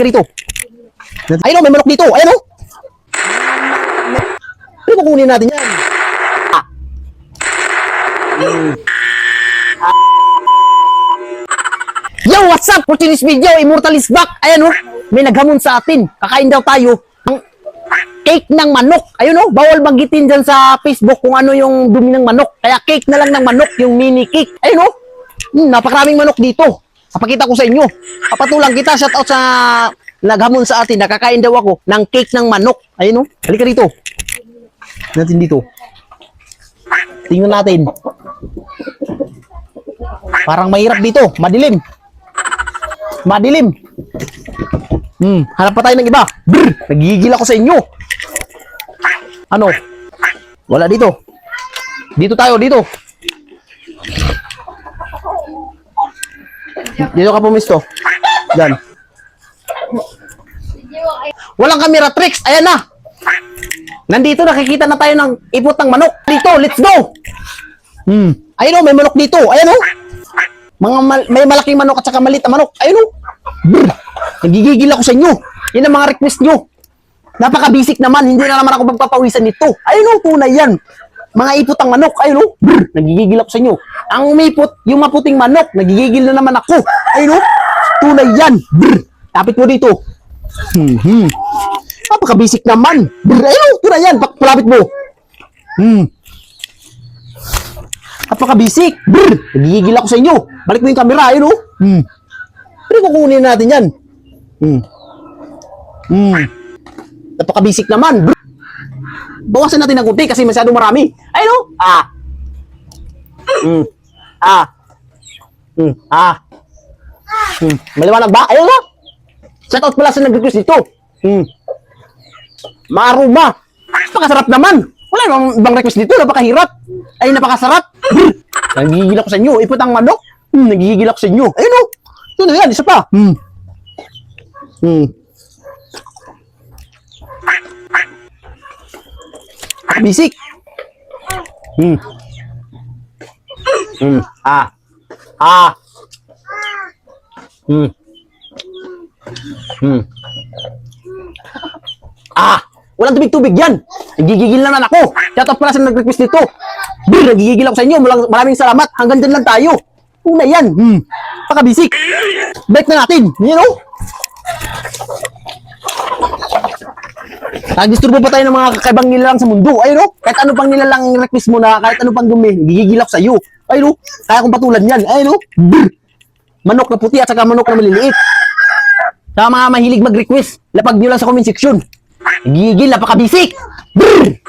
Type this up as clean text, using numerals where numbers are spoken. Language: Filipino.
Rito. Ayun o, may manok dito. Ayun o. Ano kukunin natin yan? Yo, what's up? For today's video, Immortal is back. Ayan o, may naghamon sa atin. Kakain daw tayo ng cake ng manok. Ayun o, bawal banggitin dyan sa Facebook kung ano yung dumi ng manok. Kaya cake na lang ng manok, yung mini cake. Ayun o, napakaraming manok dito. Papakita ko sa inyo. Papatulang kita, shout out sa naghamon sa atin. Nakakain daw ako ng cake ng manok. Ayun o, halika rito. Natin dito. Tingnan natin. Parang mahirap dito, madilim. Madilim. Hanap pa tayo ng iba. Brr, nagigigil ako sa inyo. Ano? Wala dito. Dito tayo, dito. Dito ka pumisto. Diyan. Walang camera tricks. Ayan na. Nandito, nakikita na tayo ng ipot ng manok. Dito, let's go. Ayun o, may manok dito. Ayan o. May malaking manok at saka maliit na manok. Ayun o. Brr, nagigigil ako sa inyo. Yan ang mga request nyo. Napaka-basic naman. Hindi na naman ako magpapawisan nito. Ayun o, tunay yan. Mga ipot ang manok. Ayun o. Brr, nagigigil ako sa inyo. Ang umipot, yung maputing manok. Nagigigil na naman ako. Ayun o. Tunay yan. Brr, tapit mo dito. Napaka-basic naman. Brr, ayun o, tunay yan. Palapit mo. Napaka-basic. Brr, nagigigil ako sa inyo. Balik mo yung camera. Ayun o. Pero kukunin natin yan. Napaka-basic naman. Brr. Bawasan natin ng kunti kasi masyadong marami. Ayun o. Maliwanag ba? Ayun o. Shout out pala sa nag-request dito. Maruma. Napakasarap naman. Wala namang ibang request dito. Napakahirap. Ay, napakasarap. Nagigigil ako sa inyo. Ipot ang manok. Nagigigil ako sa inyo. Ayun o. Ito na yan. Isa pa. Basic. Walang tubig-tubig yan. Nagigigil naman ako. Shout out pala sa nag-request dito. Brr, nagigigil ako sa inyo. Maraming salamat. Hanggang dyan lang tayo. Una yan. Paka-basic. Balik na natin. Yan o. Nag-disturbo pa tayo ng mga kakaibang nilalang sa mundo. Ayun o. Kahit ano pang nilalang request mo na, kahit ano pang dumi, nagigigil ako sa iyo. Ayun o. Kaya kong patulan yan. Ayun o. Brr. Manok na puti at saka manok na maliliit. Sa mga mahilig mag-request, lapag nyo lang sa comment section. Gigil, napaka-basic. Brr!